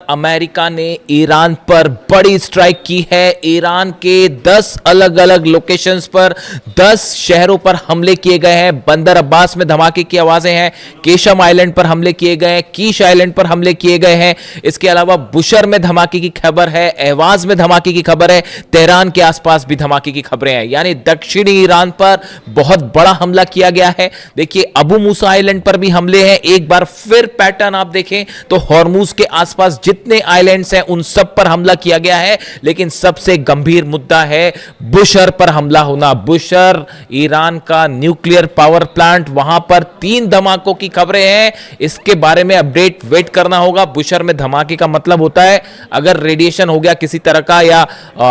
America ने Iran पर बड़ी स्ट्राइक की है। ईरान के 10 अलग अलग लोकेशंस पर 10 शहरों पर हमले किए गए हैं। बंदर अब्बास में धमाके की आवाजें हैं, केशम आइलैंड पर हमले किए गए हैं, कीश आइलैंड पर हमले किए गए हैं। इसके अलावा बुशर में धमाके की खबर है, अहवाज में धमाके की खबर है, तेहरान के आसपास भी धमाके की खबरें हैं। यानी दक्षिणी ईरान पर बहुत बड़ा हमला किया गया है। देखिए अबू मूसा आइलैंड पर भी हमले हैं। एक बार फिर पैटर्न आप देखें तो हॉर्मूज के आसपास जितने आइलैंड्स हैं उन सब पर हमला किया गया है। लेकिन सबसे गंभीर मुद्दा है बुशर पर हमला होना। बुशर ईरान का न्यूक्लियर पावर प्लांट, वहां पर 3 धमाकों की खबरें हैं। इसके बारे में अपडेट वेट करना होगा। बुशर में धमाके का मतलब होता है अगर रेडिएशन हो गया किसी तरह का या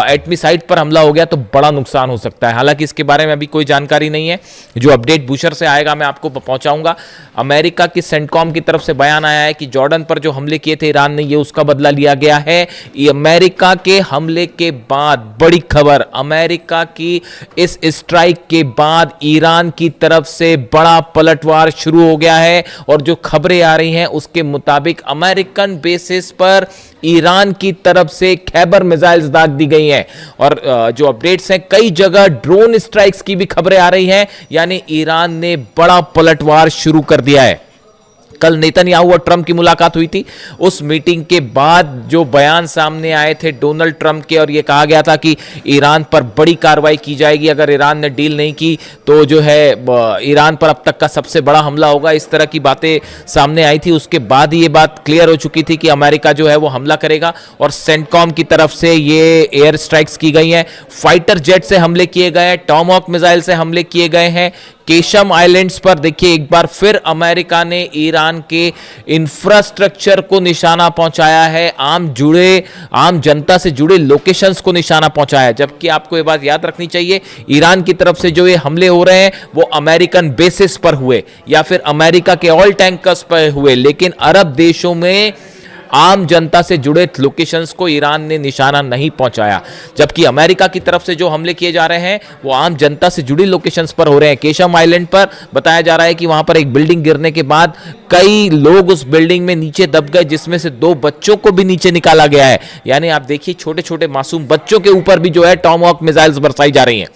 एटमी साइट पर हमला हो गया तो बड़ा नुकसान हो सकता है। हालांकि इसके बारे में अभी कोई जानकारी नहीं है। जो अपडेट बुशर से आएगा मैं आपको पहुंचाऊंगा। अमेरिका की सेंटकॉम की तरफ से बयान आया है कि जॉर्डन पर जो हमले किए थे ईरान ने, ये उसका बदला लिया गया है। ये अमेरिका के हमले के बाद बड़ी खबर, अमेरिका की इस स्ट्राइक के बाद ईरान की तरफ से बड़ा पलटवार शुरू हो गया है। और जो खबरें आ रही हैं उसके मुताबिक अमेरिकन बेसिस पर ईरान की तरफ से खैबर मिसाइल्स दाग दी गई हैं। और जो अपडेट्स हैं, कई जगह ड्रोन स्ट्राइक्स की भी खबरें आ रही हैं। यानी ईरान ने बड़ा पलटवार शुरू कर दिया है। कल नेतन्याहू और ट्रंप की मुलाकात हुई थी। उस मीटिंग के बाद जो बयान सामने आए थे डोनाल्ड ट्रंप के, और यह कहा गया था कि ईरान पर बड़ी कार्रवाई की जाएगी अगर ईरान ने डील नहीं की तो जो है ईरान पर अब तक का सबसे बड़ा हमला होगा। इस तरह की बातें सामने आई थी। उसके बाद ही ये बात क्लियर हो चुकी थी कि अमेरिका जो है वो हमला करेगा। और सेंटकॉम की तरफ से ये एयर स्ट्राइक्स की गई हैं, फाइटर जेट से हमले किए गए हैं, टॉमहॉक मिसाइल से हमले किए गए हैं। केशम आइलैंड्स पर देखिए एक बार फिर अमेरिका ने ईरान के इंफ्रास्ट्रक्चर को निशाना पहुंचाया है। आम जनता से जुड़े लोकेशंस को निशाना पहुंचाया है। जबकि आपको ये बात याद रखनी चाहिए, ईरान की तरफ से जो ये हमले हो रहे हैं वो अमेरिकन बेसिस पर हुए या फिर अमेरिका के ऑयल टैंकर्स पर हुए। लेकिन अरब देशों में आम जनता से जुड़े लोकेशंस को ईरान ने निशाना नहीं पहुंचाया। जबकि अमेरिका की तरफ से जो हमले किए जा रहे हैं वो आम जनता से जुड़ी लोकेशंस पर हो रहे हैं। केशम आइलैंड पर बताया जा रहा है कि वहां पर एक बिल्डिंग गिरने के बाद कई लोग उस बिल्डिंग में नीचे दब गए, जिसमें से 2 बच्चों को भी नीचे निकाला गया है। यानी आप देखिए छोटे छोटे मासूम बच्चों के ऊपर भी जो है टॉमहॉक मिसाइल्स बरसाई जा रही हैं।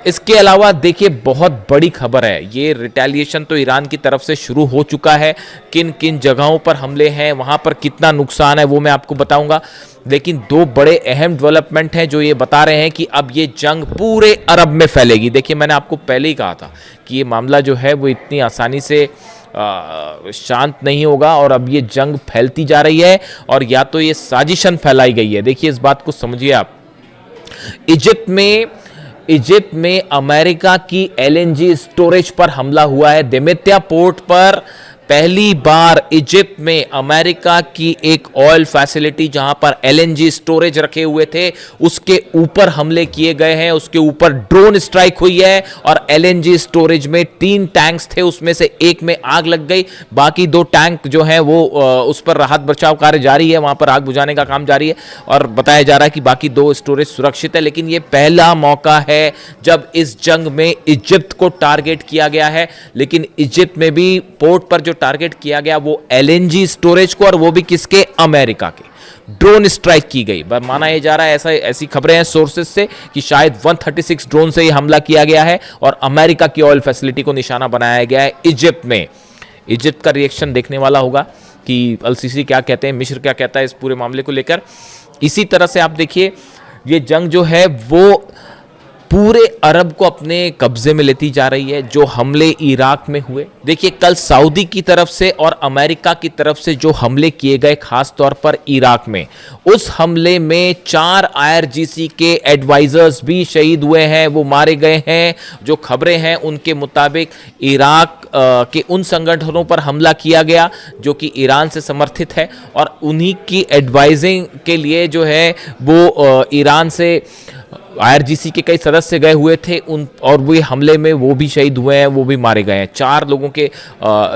इसके अलावा देखिए बहुत बड़ी खबर है, ये रिटेलिएशन तो ईरान की तरफ से शुरू हो चुका है। किन किन जगहों पर हमले हैं, वहां पर कितना नुकसान है वो मैं आपको बताऊंगा। लेकिन 2 बड़े अहम डेवलपमेंट हैं जो ये बता रहे हैं कि अब ये जंग पूरे अरब में फैलेगी। देखिए मैंने आपको पहले ही कहा था कि ये मामला जो है वो इतनी आसानी से शांत नहीं होगा और अब ये जंग फैलती जा रही है और या तो ये साजिशन फैलाई गई है। देखिए इस बात को समझिए आप। इजिप्ट में अमेरिका की एलएनजी स्टोरेज पर हमला हुआ है। देमेत्या पोर्ट पर पहली बार इजिप्ट में अमेरिका की एक ऑयल फैसिलिटी जहां पर एलएनजी स्टोरेज रखे हुए थे उसके ऊपर हमले किए गए हैं। उसके ऊपर ड्रोन स्ट्राइक हुई है और एलएनजी स्टोरेज में 3 टैंक्स थे, उसमें से एक में आग लग गई। बाकी 2 टैंक जो हैं वो उस पर राहत बचाव कार्य जारी है, वहां पर आग बुझाने का काम जारी है और बताया जा रहा है कि बाकी 2 स्टोरेज सुरक्षित है। लेकिन यह पहला मौका है जब इस जंग में इजिप्ट को टारगेट किया गया है। लेकिन इजिप्ट में भी पोर्ट पर जो टारगेट किया गया वो एलएनजी स्टोरेज को, और वो भी किसके, अमेरिका के। ड्रोन स्ट्राइक की गई। माना यह जा रहा है, ऐसी खबरें हैं सोर्सेस से कि शायद 136 ड्रोन से यह हमला किया गया है और अमेरिका की ऑयल फैसिलिटी को निशाना बनाया गया है इजिप्ट में। इजिप्ट का रिएक्शन देखने वाला होगा कि अल-सीसी क्या कहते हैं, मिस्र क्या कहता है इस पूरे मामले को लेकर। इसी तरह से आप देखिए ये जंग जो है वो पूरे अरब को अपने कब्जे में लेती जा रही है। जो हमले इराक में हुए, देखिए कल सऊदी की तरफ से और अमेरिका की तरफ से जो हमले किए गए खास तौर पर इराक में, उस हमले में 4 आईआरजीसी के एडवाइजर्स भी शहीद हुए हैं, वो मारे गए हैं। जो खबरें हैं उनके मुताबिक इराक के उन संगठनों पर हमला किया गया जो कि ईरान से समर्थित है और उन्हीं की एडवाइजिंग के लिए जो है वो ईरान से आईआरजीसी के कई सदस्य गए हुए थे उन, और वो हमले में वो भी शहीद हुए हैं, वो भी मारे गए हैं। 4 लोगों के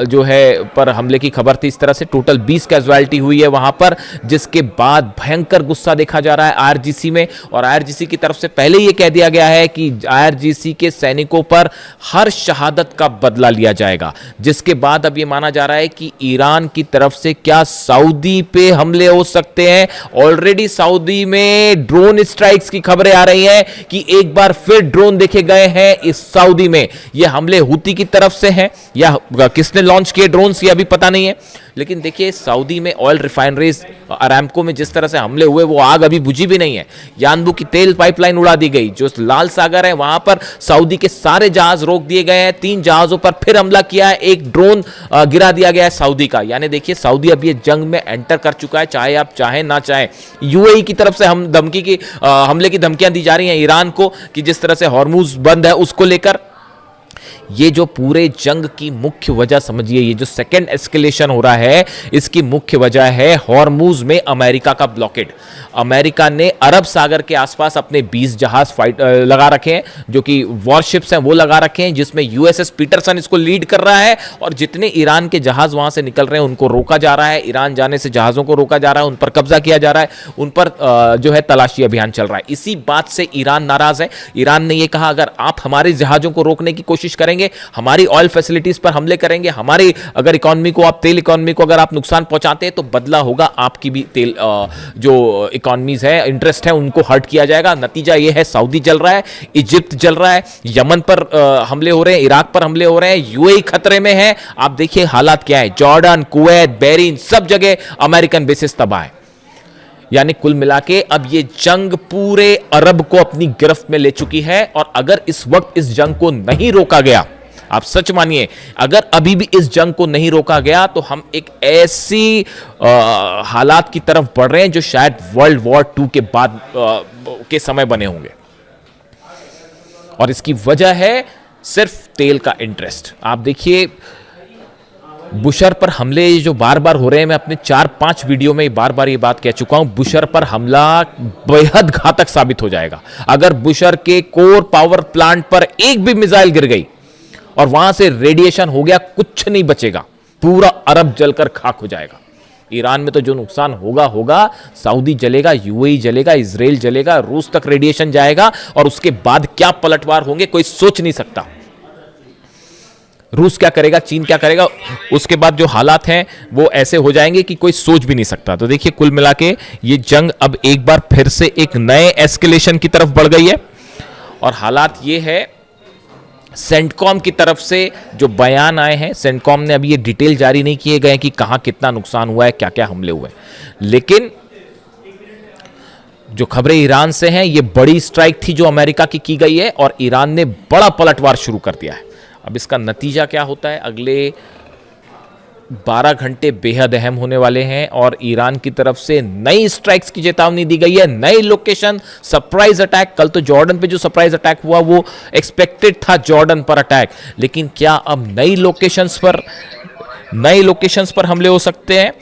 जो है पर हमले की खबर थी। इस तरह से टोटल 20 कैजुअलिटी हुई है वहां पर, जिसके बाद भयंकर गुस्सा देखा जा रहा है आईआरजीसी में। और आईआरजीसी की तरफ से पहले ये कह दिया गया है कि आईआरजीसी के सैनिकों पर हर शहादत का बदला लिया जाएगा, जिसके बाद अब ये माना जा रहा है कि ईरान की तरफ से क्या सऊदी पे हमले हो सकते हैं। ऑलरेडी सऊदी में ड्रोन स्ट्राइक्स की खबरें आ रही हैं कि एक बार फिर ड्रोन देखे गए हैं इस सऊदी में। ये हमले हुती की तरफ से हैं या किसने लॉन्च किए ड्रोन्स, ये अभी पता नहीं है। लेकिन देखिए सऊदी में ऑयल रिफाइनरीज अरामको में जिस तरह से हमले हुए, वो आग अभी बुझी भी नहीं है। यानबू की तेल पाइपलाइन उड़ा दी गई। जो लाल सागर है वहां पर सऊदी के सारे जहाज रोक दिए गए हैं। 3 जहाजों पर फिर हमला किया है, एक ड्रोन गिरा दिया गया है सऊदी का। यानी देखिए सऊदी अब ये जंग में एंटर कर चुका है, चाहे आप चाहें ना चाहें। यूएई की तरफ से हम हमले की धमकियां दी जा रही हैं ईरान को कि जिस तरह से हॉर्मुज बंद है उसको लेकर। ये जो पूरे जंग की मुख्य वजह समझिए, ये जो सेकेंड एस्केलेशन हो रहा है, इसकी मुख्य वजह है हॉर्मुज में अमेरिका का ब्लॉकेड। अमेरिका ने अरब सागर के आसपास अपने 20 जहाज लगा रखे हैं, जो कि वॉरशिप्स हैं, वो लगा रखे हैं, जिसमें यूएसएस पीटरसन इसको लीड कर रहा है। और जितने ईरान के जहाज वहां से निकल रहे हैं उनको रोका जा रहा है, ईरान जाने से जहाजों को रोका जा रहा है, उन पर कब्जा किया जा रहा है, उन पर जो है तलाशी अभियान चल रहा है। इसी बात से ईरान नाराज है। ईरान ने यह कहा अगर आप हमारे जहाजों को रोकने की कोशिश करेंगे, हमारी ऑयल फैसिलिटीज पर हमले करेंगे, हमारी अगर इकोनॉमी को, आप तेल इकोनॉमी को अगर आप नुकसान पहुंचाते हैं, तो बदला होगा आपकी भी तेल जो इकोनॉमीज है, इंटरेस्ट है, उनको हर्ट किया जाएगा। नतीजा यह है सऊदी जल रहा है, इजिप्ट जल रहा है, यमन पर हमले हो रहे हैं, इराक पर हमले हो रहे हैं, यूएई खतरे में है। आप देखिए हालात क्या है, जॉर्डन, कुवैत, बहरीन, सब जगह अमेरिकन बेसिस तबाह है। यानी कुल मिला के अब ये जंग पूरे अरब को अपनी गिरफ्त में ले चुकी है। और अगर इस वक्त इस जंग को नहीं रोका गया, आप सच मानिए, अगर अभी भी इस जंग को नहीं रोका गया, तो हम एक ऐसी हालात की तरफ बढ़ रहे हैं जो शायद वर्ल्ड वॉर 2 के बाद के समय बने होंगे। और इसकी वजह है सिर्फ तेल का इंटरेस्ट। आप देखिए बुशर पर हमले जो बार बार हो रहे हैं, मैं अपने 4-5 वीडियो में बार बार ये बात कह चुका हूं, बुशर पर हमला बेहद घातक साबित हो जाएगा। अगर बुशर के कोर पावर प्लांट पर एक भी मिसाइल गिर गई और वहां से रेडिएशन हो गया, कुछ नहीं बचेगा, पूरा अरब जलकर खाक हो जाएगा। ईरान में तो जो नुकसान होगा, सऊदी जलेगा, यूएई जलेगा, इजराइल जलेगा, रूस तक रेडिएशन जाएगा, और उसके बाद क्या पलटवार होंगे कोई सोच नहीं सकता। रूस क्या करेगा, चीन क्या करेगा, उसके बाद जो हालात हैं वो ऐसे हो जाएंगे कि कोई सोच भी नहीं सकता। तो देखिए कुल मिला के ये जंग अब एक बार फिर से एक नए एस्केलेशन की तरफ बढ़ गई है। और हालात ये है, सेंटकॉम की तरफ से जो बयान आए हैं, सेंटकॉम ने अभी ये डिटेल जारी नहीं किए गए कि कहां कितना नुकसान हुआ है, क्या क्या हमले हुए, लेकिन जो खबरें ईरान से हैं, ये बड़ी स्ट्राइक थी जो अमेरिका की गई है, और ईरान ने बड़ा पलटवार शुरू कर दिया है। अब इसका नतीजा क्या होता है, अगले 12 घंटे बेहद अहम होने वाले हैं। और ईरान की तरफ से नई स्ट्राइक्स की चेतावनी दी गई है, नई लोकेशन, सरप्राइज अटैक। कल तो जॉर्डन पे जो सरप्राइज अटैक हुआ वो एक्सपेक्टेड था, जॉर्डन पर अटैक, लेकिन क्या अब नई लोकेशंस पर हमले हो सकते हैं?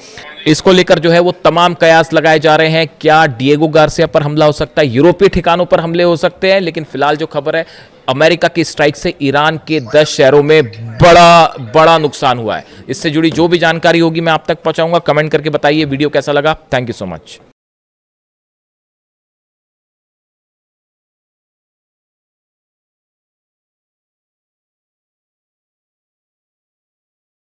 इसको लेकर जो है वो तमाम कयास लगाए जा रहे हैं। क्या डिएगो गार्सिया पर हमला हो सकता है, यूरोपीय ठिकानों पर हमले हो सकते हैं? लेकिन फिलहाल जो खबर है, अमेरिका की स्ट्राइक से ईरान के 10 शहरों में बड़ा नुकसान हुआ है। इससे जुड़ी जो भी जानकारी होगी मैं आप तक पहुंचाऊंगा। कमेंट करके बताइए वीडियो कैसा लगा। Thank you so much.